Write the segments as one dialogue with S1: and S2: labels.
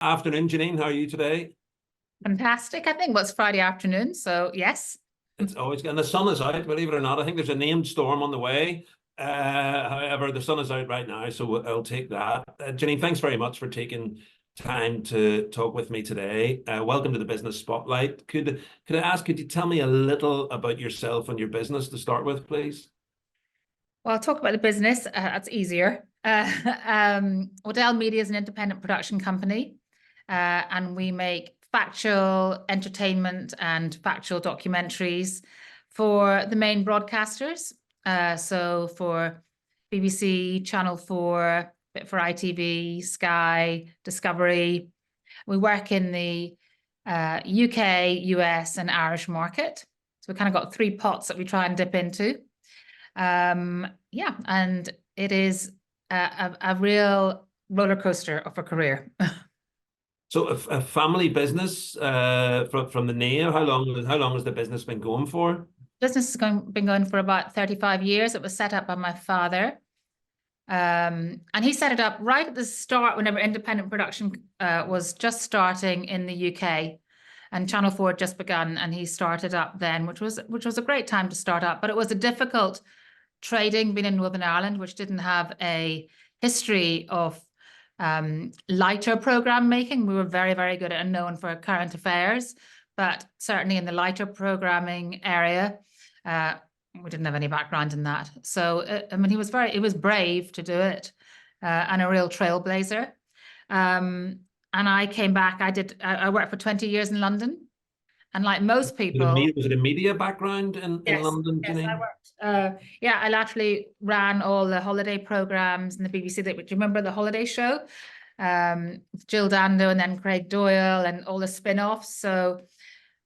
S1: Afternoon, Jannine. How are you today?
S2: Fantastic. I think it's Friday afternoon, so yes.
S1: It's always and the sun is out, believe it or not. I think there's a named storm on the way. However, the sun is out right now, so I'll take that. Jannine, thanks very much for taking time to talk with me today. Welcome to the Business Spotlight. Could you tell me a little about yourself and your business to start with, please?
S2: Well, I'll talk about the business. That's easier. Waddell Media is an independent production company, and we make factual entertainment and factual documentaries for the main broadcasters. So for BBC, Channel 4, bit for ITV, Sky, Discovery. We work in the UK, US, and Irish market. So we kind of got three pots that we try and dip into. Yeah, and it is a real roller coaster of a career.
S1: So a family business from the name. How long has the business been going for?
S2: Business has been going for about 35 years. It was set up by my father. And he set it up right at the start whenever independent production was just starting in the UK. And Channel 4 had just begun, and he started up then, which was a great time to start up. But it was a difficult trading, being in Northern Ireland, which didn't have a history of lighter program making. We were very, very good at and known for current affairs, but certainly in the lighter programming area, we didn't have any background in that. So, I mean, he was brave to do it, and a real trailblazer. And I came back, I worked for 20 years in London. And like most people,
S1: Was it a media background in London,
S2: yes,
S1: Jannine?
S2: I worked. Yeah, I actually ran all the holiday programs in the BBC. Do you remember the holiday show? Jill Dando and then Craig Doyle and all the spin-offs. So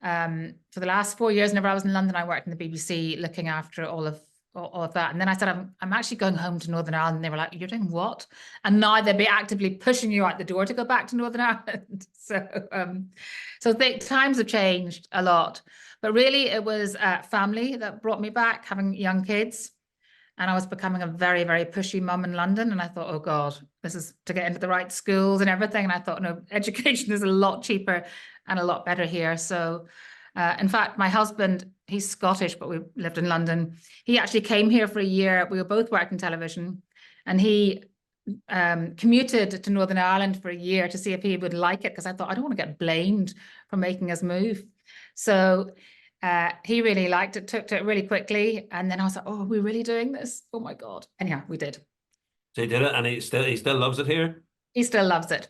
S2: for the last 4 years, whenever I was in London, I worked in the BBC looking after all of that. And then I said, I'm actually going home to Northern Ireland. And they were like, you're doing what? And now they'd be actively pushing you out the door to go back to Northern Ireland. So times have changed a lot. But really, it was family that brought me back, having young kids. And I was becoming a very, very pushy mum in London. And I thought, oh God, this is to get into the right schools and everything. And I thought, no, education is a lot cheaper and a lot better here. So in fact, my husband, he's Scottish, but we lived in London. He actually came here for a year. We were both working television, and he commuted to Northern Ireland for a year to see if he would like it, because I thought, I don't want to get blamed for making us move. So he really liked it, took to it really quickly. And then I was like, oh, are we really doing this? Oh my God. And yeah, we did.
S1: So he did it, and he still loves it here.
S2: He still loves it.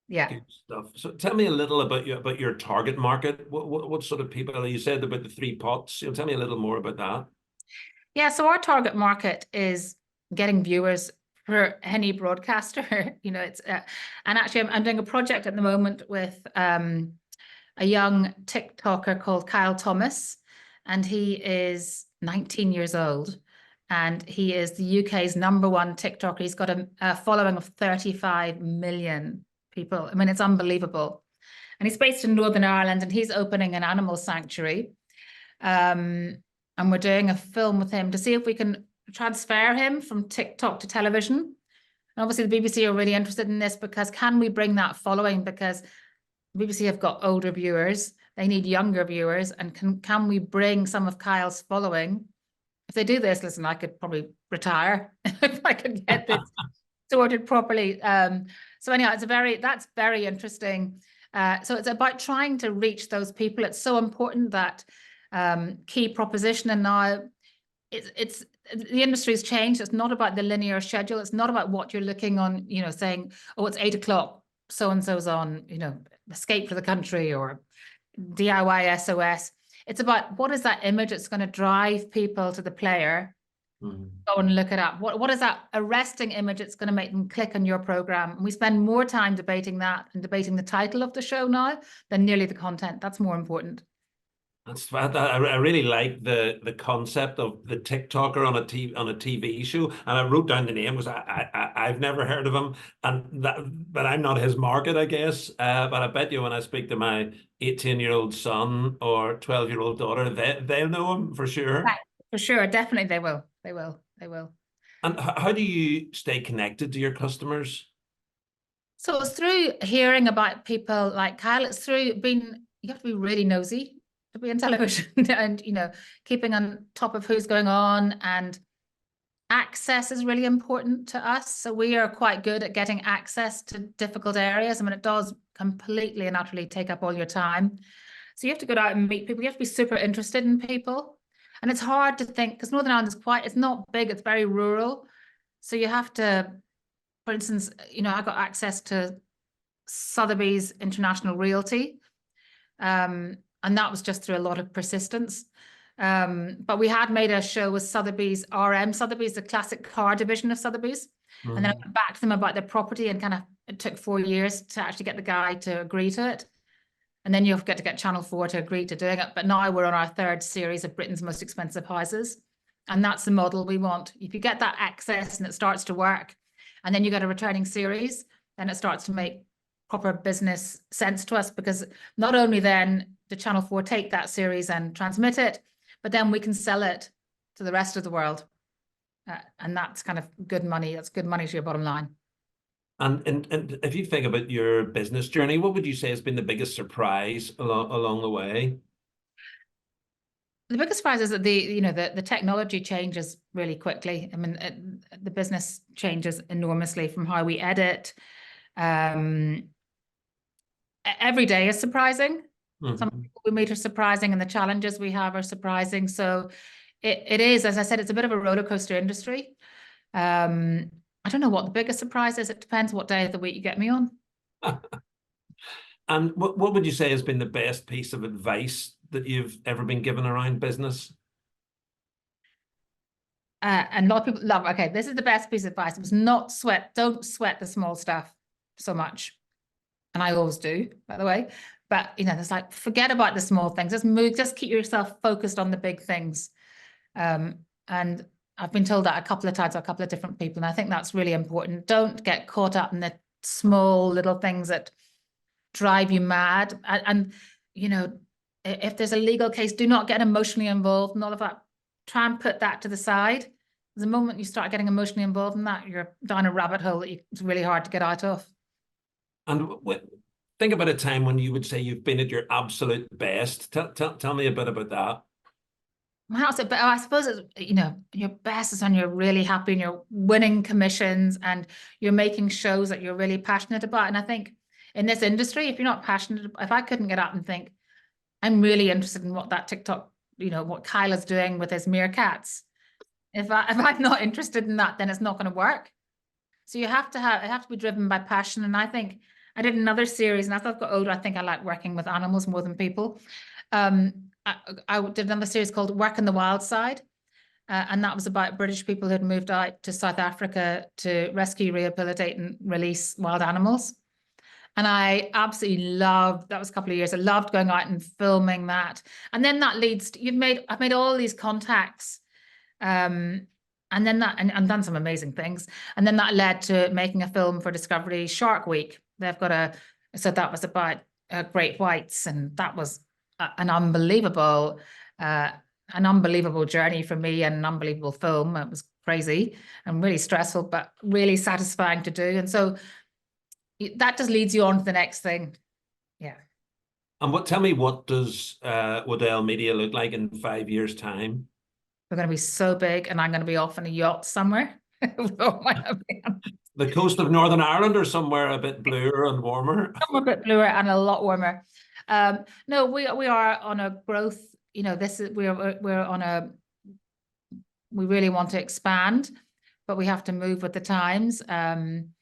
S2: Yeah.
S1: Good stuff. So tell me a little about your target market. What sort of people? You said about the three pots. Tell me a little more about that.
S2: Yeah, so our target market is getting viewers for any broadcaster. It's and actually I'm doing a project at the moment with a young TikToker called Kyle Thomas, and he is 19 years old, and he is the UK's #1 TikToker. He's got a following of 35 million people. I mean, it's unbelievable. And he's based in Northern Ireland, and he's opening an animal sanctuary. And we're doing a film with him to see if we can transfer him from TikTok to television. And obviously the BBC are really interested in this, because can we bring that following? Because the BBC have got older viewers, they need younger viewers, and can we bring some of Kyle's following? If they do this, listen, I could probably retire if I could get this sorted properly. So anyhow, that's very interesting. So it's about trying to reach those people. It's so important, that key proposition. And now it's the industry's changed. It's not about the linear schedule. It's not about what you're looking on, saying, oh, it's 8 o'clock, so-and-so's on, Escape for the Country or DIY SOS. It's about what is that image that's going to drive people to the player. Go and look it up. What is that arresting image that's going to make them click on your program? And we spend more time debating that and debating the title of the show now than nearly the content. That's more important.
S1: I really like the concept of the TikToker on a TV show, and I wrote down the name because I've never heard of him, but I'm not his market, I guess. But I bet you when I speak to my 18-year-old son or 12-year-old daughter, they'll know him for sure.
S2: Right. For sure, definitely they will. They will.
S1: And how do you stay connected to your customers?
S2: So it's through hearing about people like Kyle. It's through being, you have to be really nosy to be in television and, you know, keeping on top of who's going on, and access is really important to us. So we are quite good at getting access to difficult areas. I mean, it does completely and utterly take up all your time. So you have to go out and meet people. You have to be super interested in people. And it's hard to think, because Northern Ireland is quite, it's not big, it's very rural. So you have to, for instance, you know, I got access to Sotheby's International Realty. And that was just through a lot of persistence. But we had made a show with Sotheby's RM. Sotheby's, the classic car division of Sotheby's. And then I went back to them about their property, and kind of, it took 4 years to actually get the guy to agree to it. And then you have to get Channel 4 to agree to doing it. But now we're on our 3rd series of Britain's Most Expensive Houses. And that's the model we want. If you get that access and it starts to work, and then you get a returning series, then it starts to make proper business sense to us, because not only then do Channel 4 take that series and transmit it, but then we can sell it to the rest of the world. And that's kind of good money. That's good money to your bottom line.
S1: And if you think about your business journey, what would you say has been the biggest surprise along the way?
S2: The biggest surprise is that the technology changes really quickly. I mean, the business changes enormously from how we edit. Every day is surprising. Some people we meet are surprising, and the challenges we have are surprising. So it is, as I said, it's a bit of a roller coaster industry. I don't know what the biggest surprise is. It depends what day of the week you get me on.
S1: And what would you say has been the best piece of advice that you've ever been given around business?
S2: And a lot of people love, okay, this is the best piece of advice. It was don't sweat the small stuff so much. And I always do, by the way. But, you know, there's like, forget about the small things. Just keep yourself focused on the big things. And I've been told that a couple of times by a couple of different people. And I think that's really important. Don't get caught up in the small little things that drive you mad. And you know, if there's a legal case, do not get emotionally involved and all of that. Try and put that to the side. The moment you start getting emotionally involved in that, you're down a rabbit hole that it's really hard to get out of.
S1: And think about a time when you would say you've been at your absolute best. Tell me a bit about that.
S2: But I suppose it's, you know, your best is when you're really happy and you're winning commissions and you're making shows that you're really passionate about. And I think in this industry, if you're not passionate, if I couldn't get up and think, I'm really interested in what that TikTok, you know, what Kyle is doing with his meerkats. If I'm not interested in that, then it's not going to work. So it have to be driven by passion. And I think I did another series, and as I've got older, I think I like working with animals more than people. I did another series called Work in the Wild Side. And that was about British people who had moved out to South Africa to rescue, rehabilitate, and release wild animals. And I absolutely loved, that was a couple of years, I loved going out and filming that. And then that leads to, I've made all these contacts. And then that, and done some amazing things. And then that led to making a film for Discovery Shark Week. They've got so that was about great whites, and that was an unbelievable journey for me, and an unbelievable film. It was crazy and really stressful, but really satisfying to do. And so that just leads you on to the next thing. Yeah.
S1: And tell me, what does Waddell Media look like in 5 years' time?
S2: We're going to be so big, and I'm going to be off on a yacht somewhere.
S1: The coast of Northern Ireland, or somewhere a bit bluer and warmer?
S2: Somewhere a bit bluer and a lot warmer. No, we are on a growth. You know, we really want to expand, but we have to move with the times. And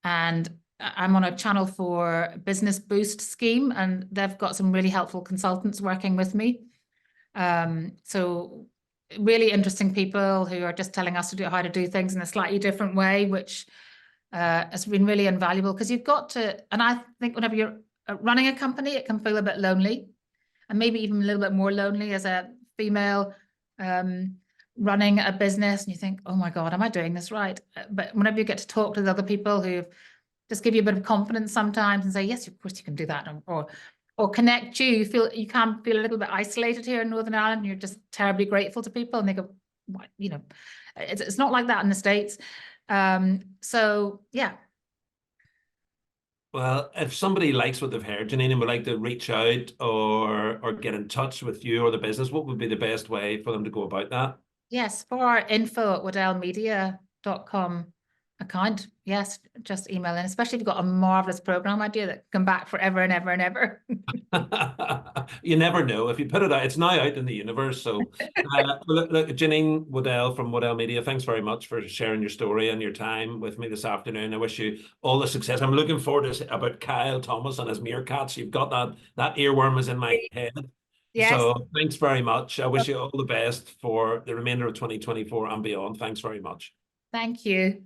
S2: I'm on a Channel 4 Business Boost scheme, and they've got some really helpful consultants working with me. So really interesting people who are just telling us how to do things in a slightly different way, which has been really invaluable, because you've got to, and I think whenever you're running a company, it can feel a bit lonely, and maybe even a little bit more lonely as a female running a business, and you think, oh my God, am I doing this right? But whenever you get to talk to the other people who just give you a bit of confidence sometimes and say, yes, of course you can do that, or connect you can feel a little bit isolated here in Northern Ireland, and you're just terribly grateful to people, and they go, what? You know, it's not like that in the States. So yeah.
S1: Well, if somebody likes what they've heard, Jannine, and would like to reach out or get in touch with you or the business, what would be the best way for them to go about that?
S2: Yes, for our info@waddellmedia.com account. Yes, just email in, especially if you've got a marvelous program idea that can come back forever and ever and ever.
S1: You never know. If you put it out, it's now out in the universe. So, look, Jannine Waddell from Waddell Media, thanks very much for sharing your story and your time with me this afternoon. I wish you all the success. I'm looking forward to about Kyle Thomas and his meerkats. You've got that earworm is in my head.
S2: Yes,
S1: So thanks very much. I wish you all the best for the remainder of 2024 and beyond. Thanks very much.
S2: thank you.